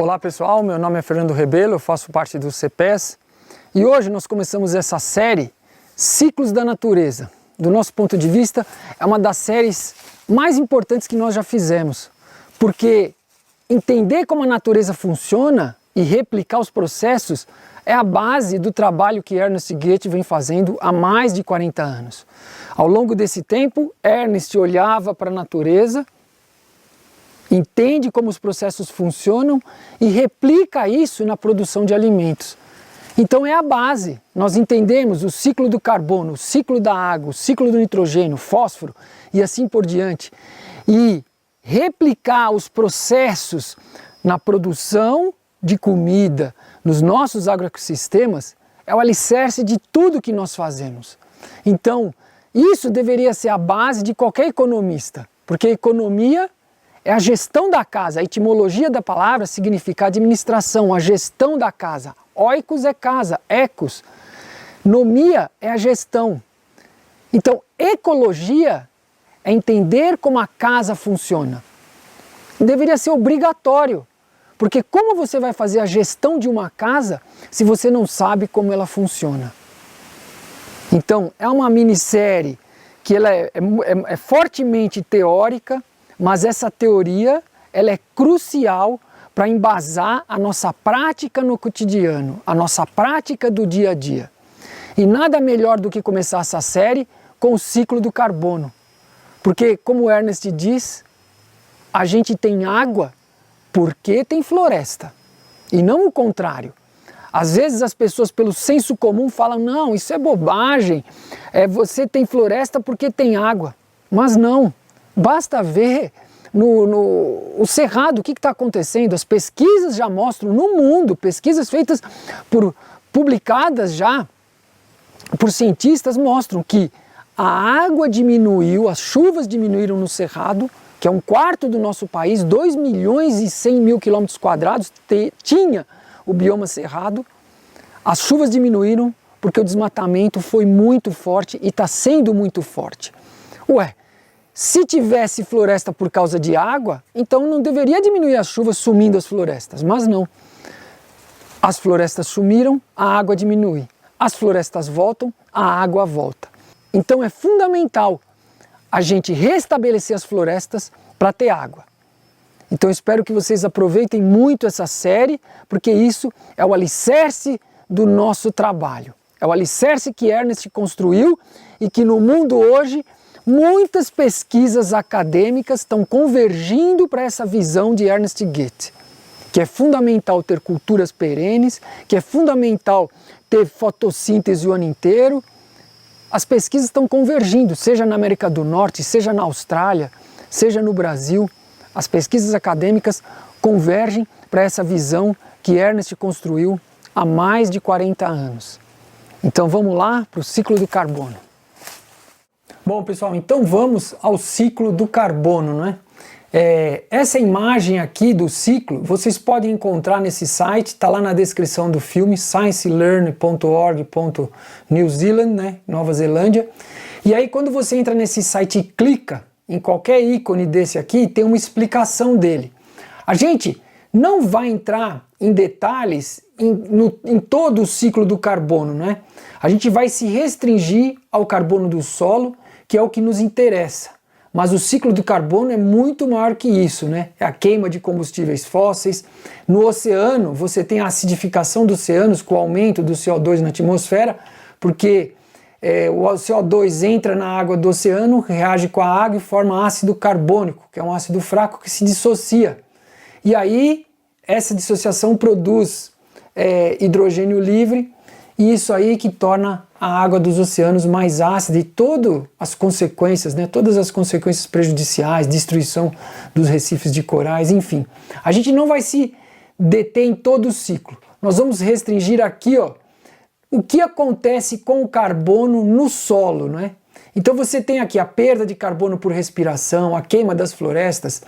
Olá pessoal, meu nome é Fernando Rebelo, eu faço parte do CPES e hoje nós começamos essa série Ciclos da Natureza. Do nosso ponto de vista, é uma das séries mais importantes que nós já fizemos, porque entender como a natureza funciona e replicar os processos é a base do trabalho que Ernest Goethe vem fazendo há mais de 40 anos. Ao longo desse tempo, Ernest olhava para a natureza, entende como os processos funcionam e replica isso na produção de alimentos. Então é a base. Nós entendemos o ciclo do carbono, o ciclo da água, o ciclo do nitrogênio, fósforo e assim por diante. E replicar os processos na produção de comida, nos nossos agroecossistemas, é o alicerce de tudo que nós fazemos. Então, isso deveria ser a base de qualquer economista, porque economia é a gestão da casa. A etimologia da palavra significa administração, a gestão da casa. Oikos é casa, ecos. Nomia é a gestão. Então, ecologia é entender como a casa funciona. Deveria ser obrigatório, porque como você vai fazer a gestão de uma casa se você não sabe como ela funciona? Então, é uma minissérie que ela é fortemente teórica, mas essa teoria ela é crucial para embasar a nossa prática no cotidiano, a nossa prática do dia a dia. E nada melhor do que começar essa série com o ciclo do carbono. Porque, como Ernest diz, a gente tem água porque tem floresta, e não o contrário. Às vezes as pessoas, pelo senso comum, falam, não, isso é bobagem, você tem floresta porque tem água. Mas não. Basta ver o cerrado, o que está acontecendo. As pesquisas já mostram no mundo, pesquisas feitas publicadas já por cientistas mostram que a água diminuiu, as chuvas diminuíram no cerrado, que é um quarto do nosso país, 2 milhões e 100 mil quilômetros quadrados tinha o bioma cerrado. As chuvas diminuíram porque o desmatamento foi muito forte e está sendo muito forte. Ué, se tivesse floresta por causa de água, então não deveria diminuir as chuvas sumindo as florestas, mas não. As florestas sumiram, a água diminui. As florestas voltam, a água volta. Então é fundamental a gente restabelecer as florestas para ter água. Então eu espero que vocês aproveitem muito essa série, porque isso é o alicerce do nosso trabalho. É o alicerce que Ernest construiu e que no mundo hoje muitas pesquisas acadêmicas estão convergindo para essa visão de Ernest Goethe, que é fundamental ter culturas perenes, que é fundamental ter fotossíntese o ano inteiro. As pesquisas estão convergindo, seja na América do Norte, seja na Austrália, seja no Brasil. As pesquisas acadêmicas convergem para essa visão que Ernest construiu há mais de 40 anos. Então vamos lá para o ciclo do carbono. Bom pessoal, então vamos ao ciclo do carbono, não é? Essa imagem aqui do ciclo vocês podem encontrar nesse site, está lá na descrição do filme, sciencelearn.org.new Zealand, né, Nova Zelândia. E aí quando você entra nesse site e clica em qualquer ícone desse aqui, tem uma explicação dele. A gente não vai entrar em detalhes em todo o ciclo do carbono, né? A gente vai se restringir ao carbono do solo, que é o que nos interessa. Mas o ciclo do carbono é muito maior que isso, né? É a queima de combustíveis fósseis. No oceano, você tem a acidificação dos oceanos com o aumento do CO2 na atmosfera, porque o CO2 entra na água do oceano, reage com a água e forma ácido carbônico, que é um ácido fraco que se dissocia. E aí, essa dissociação produz hidrogênio livre, e isso aí que torna a água dos oceanos mais ácida e todas as consequências, né, todas as consequências prejudiciais, destruição dos recifes de corais, enfim. A gente não vai se deter em todo o ciclo. Nós vamos restringir aqui, ó, o que acontece com o carbono no solo, não é? Então você tem aqui a perda de carbono por respiração, a queima das florestas,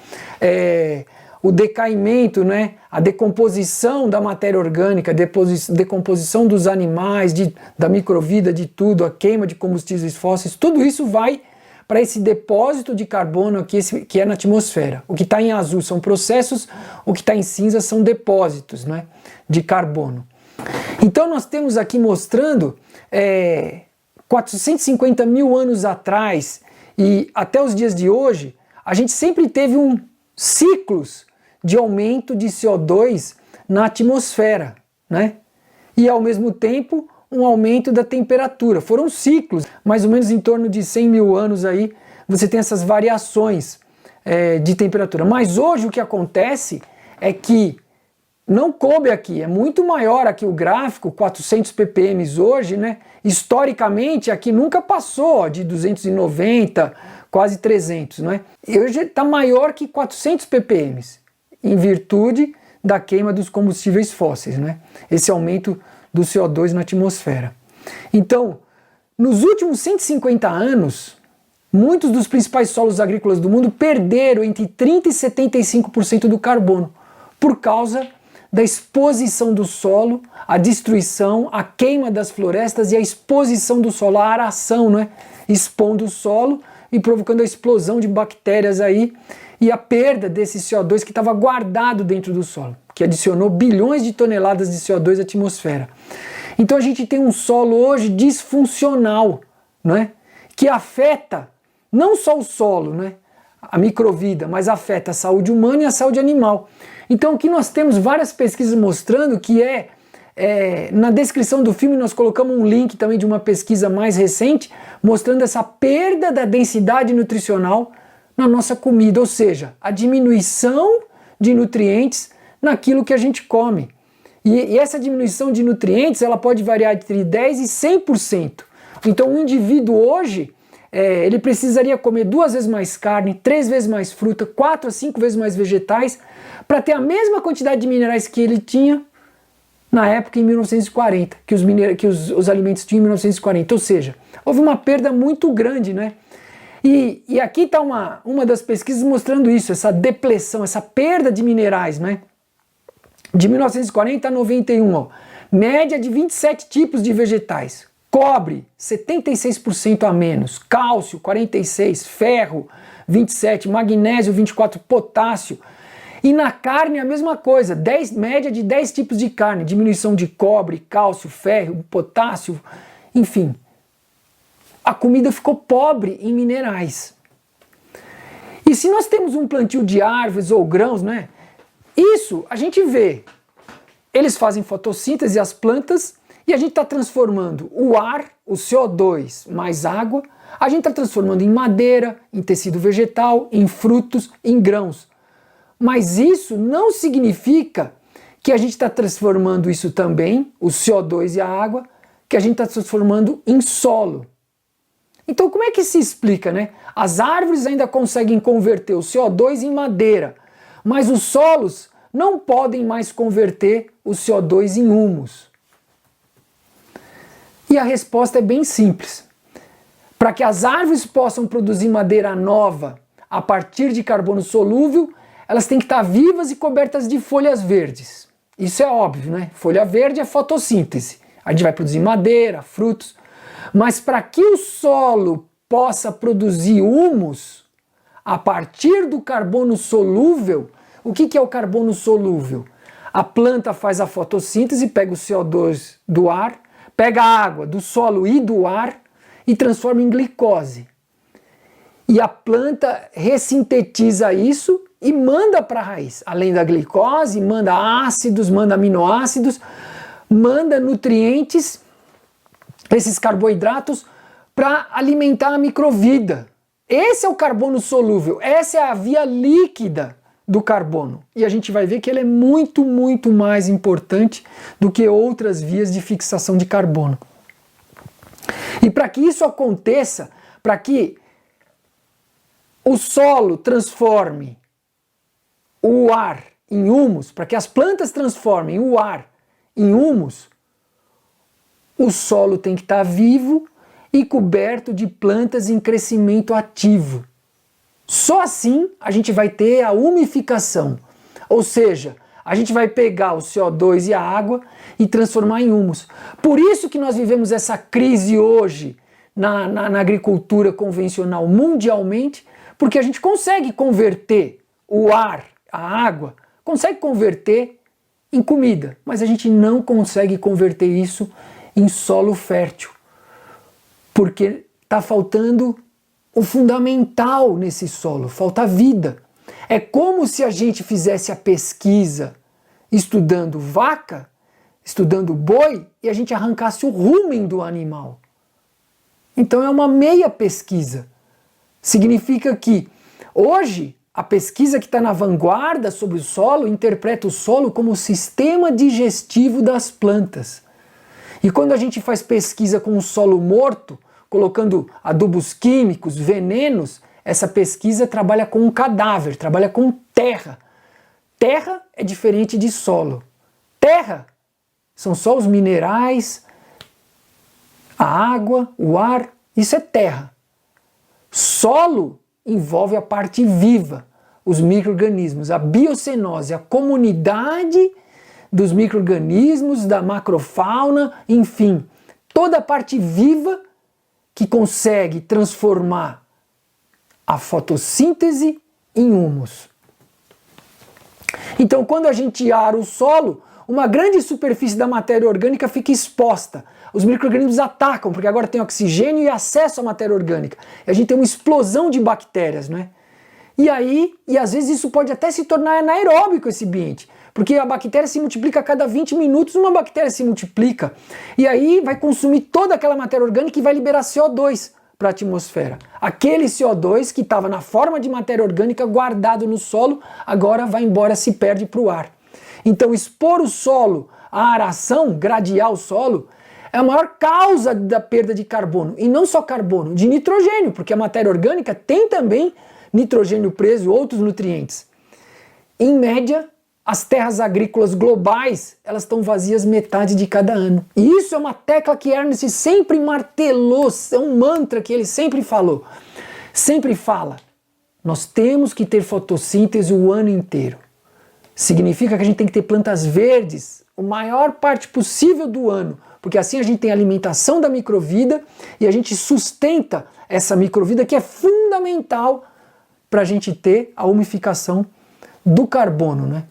o decaimento, né? A decomposição da matéria orgânica, a decomposição dos animais, da microvida, de tudo, a queima de combustíveis fósseis, tudo isso vai para esse depósito de carbono aqui, que é na atmosfera. O que está em azul são processos, o que está em cinza são depósitos, né, de carbono. Então nós temos aqui mostrando 450 mil anos atrás e até os dias de hoje, a gente sempre teve ciclos de aumento de CO2 na atmosfera, né? E ao mesmo tempo um aumento da temperatura. Foram ciclos, mais ou menos em torno de 100 mil anos aí, você tem essas variações de temperatura. Mas hoje o que acontece é que não coube aqui, é muito maior aqui o gráfico, 400 ppm hoje, né? Historicamente aqui nunca passou de 290, quase 300, né? E hoje está maior que 400 ppm, em virtude da queima dos combustíveis fósseis, né? Esse aumento do CO2 na atmosfera. Então, nos últimos 150 anos, muitos dos principais solos agrícolas do mundo perderam entre 30% e 75% do carbono, por causa da exposição do solo, a destruição, a queima das florestas e a exposição do solo, a aração, né? Expondo o solo e provocando a explosão de bactérias aí e a perda desse CO2 que estava guardado dentro do solo, que adicionou bilhões de toneladas de CO2 à atmosfera. Então a gente tem um solo hoje disfuncional, né? Que afeta não só o solo, né? A microvida, mas afeta a saúde humana e a saúde animal. Então aqui nós temos várias pesquisas mostrando que na descrição do filme nós colocamos um link também de uma pesquisa mais recente mostrando essa perda da densidade nutricional na nossa comida, ou seja, a diminuição de nutrientes naquilo que a gente come. E essa diminuição de nutrientes ela pode variar entre 10% e 100%. Então um indivíduo hoje ele precisaria comer 2 vezes mais carne, 3 vezes mais fruta, 4 a 5 vezes mais vegetais para ter a mesma quantidade de minerais que ele tinha na época em 1940, que os alimentos tinham em 1940. Ou seja, houve uma perda muito grande, né? E aqui está uma das pesquisas mostrando isso, essa depleção, essa perda de minerais, né? De 1940 a 91, ó, média de 27 tipos de vegetais. Cobre, 76% a menos, cálcio, 46%, ferro, 27%, magnésio, 24%, potássio. E na carne a mesma coisa, média de 10 tipos de carne, diminuição de cobre, cálcio, ferro, potássio, enfim. A comida ficou pobre em minerais. E se nós temos um plantio de árvores ou grãos, né? Isso a gente vê. Eles fazem fotossíntese, as plantas, e a gente está transformando o ar, o CO2 mais água, a gente está transformando em madeira, em tecido vegetal, em frutos, em grãos. Mas isso não significa que a gente está transformando isso também, o CO2 e a água, que a gente está transformando em solo. Então como é que se explica, né? As árvores ainda conseguem converter o CO2 em madeira, mas os solos não podem mais converter o CO2 em humus. E a resposta é bem simples. Para que as árvores possam produzir madeira nova a partir de carbono solúvel, elas têm que estar vivas e cobertas de folhas verdes. Isso é óbvio, né? Folha verde é fotossíntese. A gente vai produzir madeira, frutos. Mas para que o solo possa produzir humus a partir do carbono solúvel, o que é o carbono solúvel? A planta faz a fotossíntese, pega o CO2 do ar, pega a água do solo e do ar e transforma em glicose. E a planta ressintetiza isso e manda para a raiz. Além da glicose, manda ácidos, manda aminoácidos, manda nutrientes, esses carboidratos, para alimentar a microvida. Esse é o carbono solúvel, essa é a via líquida do carbono. E a gente vai ver que ele é muito, muito mais importante do que outras vias de fixação de carbono. E para que isso aconteça, para que o solo transforme o ar em humus, para que as plantas transformem o ar em humus, o solo tem que estar vivo e coberto de plantas em crescimento ativo. Só assim a gente vai ter a umificação, ou seja, a gente vai pegar o CO2 e a água e transformar em humus. Por isso que nós vivemos essa crise hoje na agricultura convencional mundialmente, porque a gente consegue converter o ar, a água, consegue converter em comida, mas a gente não consegue converter isso em solo fértil, porque está faltando o fundamental nesse solo, falta vida. É como se a gente fizesse a pesquisa estudando vaca, estudando boi, e a gente arrancasse o rumen do animal. Então é uma meia pesquisa. Significa que hoje a pesquisa que está na vanguarda sobre o solo interpreta o solo como o sistema digestivo das plantas. E quando a gente faz pesquisa com o solo morto, colocando adubos químicos, venenos, essa pesquisa trabalha com um cadáver, trabalha com terra. Terra é diferente de solo. Terra são só os minerais, a água, o ar, isso é terra. Solo envolve a parte viva, os micro-organismos, a biocenose, a comunidade dos micro-organismos, da macrofauna, enfim, toda a parte viva que consegue transformar a fotossíntese em humus. Então, quando a gente ara o solo, uma grande superfície da matéria orgânica fica exposta. Os micro-organismos atacam, porque agora tem oxigênio e acesso à matéria orgânica. E a gente tem uma explosão de bactérias, não é? E às vezes isso pode até se tornar anaeróbico esse ambiente, porque a bactéria se multiplica a cada 20 minutos, uma bactéria se multiplica. E aí vai consumir toda aquela matéria orgânica e vai liberar CO2 para a atmosfera. Aquele CO2 que estava na forma de matéria orgânica guardado no solo, agora vai embora, se perde para o ar. Então expor o solo à aração, gradear o solo, é a maior causa da perda de carbono. E não só carbono, de nitrogênio, porque a matéria orgânica tem também nitrogênio preso, outros nutrientes. Em média, as terras agrícolas globais, elas estão vazias metade de cada ano. E isso é uma tecla que Ernst sempre martelou, é um mantra que ele sempre falou. Sempre fala, nós temos que ter fotossíntese o ano inteiro. Significa que a gente tem que ter plantas verdes a maior parte possível do ano, porque assim a gente tem a alimentação da microvida e a gente sustenta essa microvida que é fundamental para a gente ter a umificação do carbono, né?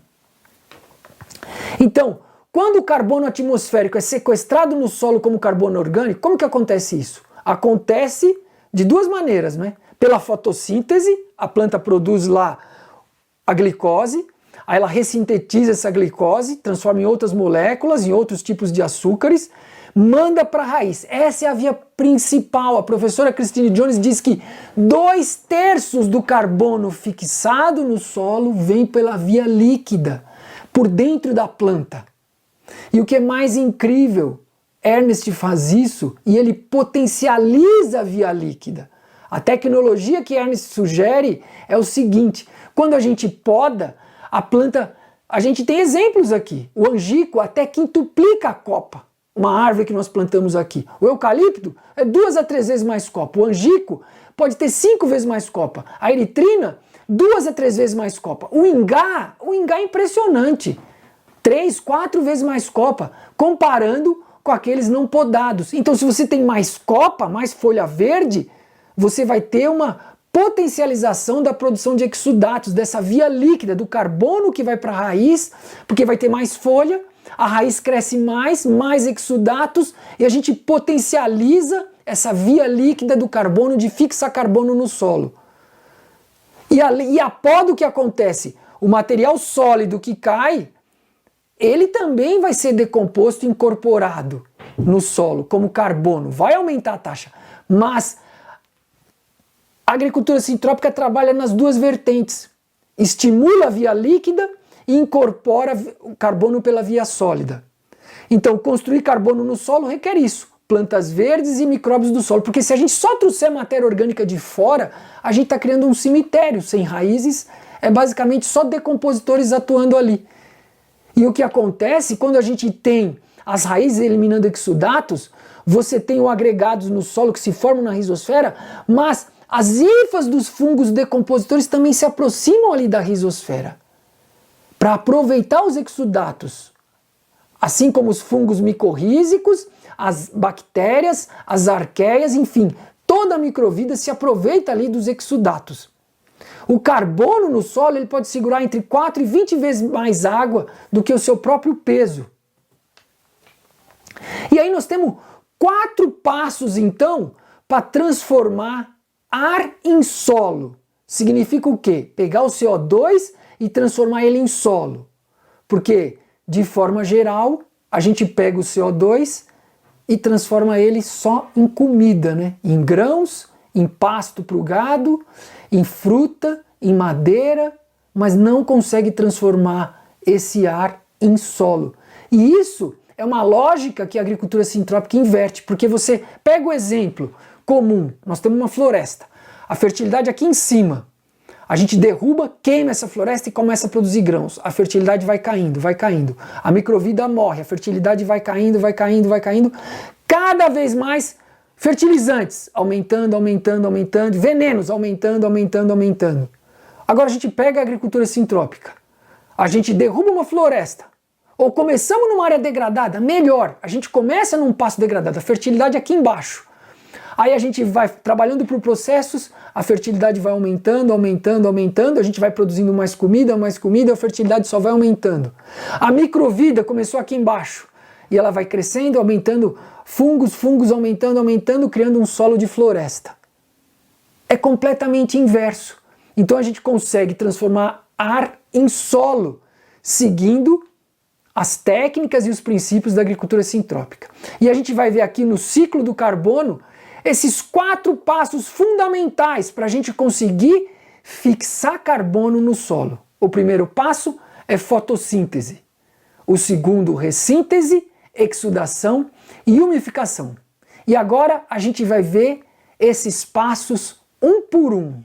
Então, quando o carbono atmosférico é sequestrado no solo como carbono orgânico, como que acontece isso? Acontece de duas maneiras, né? Pela fotossíntese, a planta produz lá a glicose, aí ela ressintetiza essa glicose, transforma em outras moléculas, em outros tipos de açúcares, manda para a raiz. Essa é a via principal. A professora Christine Jones diz que 2/3 do carbono fixado no solo vem pela via líquida, por dentro da planta. E o que é mais incrível, Ernst faz isso e ele potencializa a via líquida. A tecnologia que Ernst sugere é o seguinte: quando a gente poda, a planta, a gente tem exemplos aqui. O angico até quintuplica a copa, uma árvore que nós plantamos aqui. O eucalipto é 2 a 3 vezes mais copa. O angico pode ter 5 vezes mais copa. A eritrina, 2 a 3 vezes mais copa. O ingá é impressionante. 3, 4 vezes mais copa, comparando com aqueles não podados. Então, se você tem mais copa, mais folha verde, você vai ter uma potencialização da produção de exudatos, dessa via líquida, do carbono que vai para a raiz, porque vai ter mais folha, a raiz cresce mais exudatos, e a gente potencializa essa via líquida do carbono, de fixar carbono no solo. E a poda, o que acontece? O material sólido que cai, ele também vai ser decomposto e incorporado no solo como carbono, vai aumentar a taxa. Mas a agricultura sintrópica trabalha nas duas vertentes, estimula a via líquida e incorpora o carbono pela via sólida. Então, construir carbono no solo requer isso, plantas verdes e micróbios do solo, porque se a gente só trouxer matéria orgânica de fora, a gente está criando um cemitério sem raízes, é basicamente só decompositores atuando ali. E o que acontece quando a gente tem as raízes eliminando exudatos, você tem o agregados no solo que se formam na rizosfera, mas as hifas dos fungos decompositores também se aproximam ali da rizosfera para aproveitar os exudatos. assim como os fungos micorrízicos, as bactérias, as arqueias, enfim, toda a microvida se aproveita ali dos exudatos. O carbono no solo ele pode segurar entre 4 e 20 vezes mais água do que o seu próprio peso. E aí nós temos 4 passos então para transformar ar em solo. Significa o quê? Pegar o CO2 e transformar ele em solo. Porque, de forma geral, a gente pega o CO2 e transforma ele só em comida, né? Em grãos, em pasto para o gado, em fruta, em madeira, mas não consegue transformar esse ar em solo. E isso é uma lógica que a agricultura sintrópica inverte, porque você pega o exemplo comum, nós temos uma floresta, a fertilidade aqui em cima, a gente derruba, queima essa floresta e começa a produzir grãos, a fertilidade vai caindo, a microvida morre, a fertilidade vai caindo, cada vez mais fertilizantes, aumentando, venenos aumentando. Agora a gente pega a agricultura sintrópica, a gente derruba uma floresta, ou começamos numa área degradada, melhor, a gente começa num pasto degradado, a fertilidade aqui embaixo. Aí a gente vai trabalhando por processos, a fertilidade vai aumentando, a gente vai produzindo mais comida, a fertilidade só vai aumentando. A microvida começou aqui embaixo, e ela vai crescendo, aumentando fungos aumentando, criando um solo de floresta. É completamente inverso. Então a gente consegue transformar ar em solo, seguindo as técnicas e os princípios da agricultura sintrópica. E a gente vai ver aqui no ciclo do carbono esses 4 passos fundamentais para a gente conseguir fixar carbono no solo. O primeiro passo é fotossíntese. O segundo, ressíntese, exudação e umificação. E agora a gente vai ver esses passos um por um.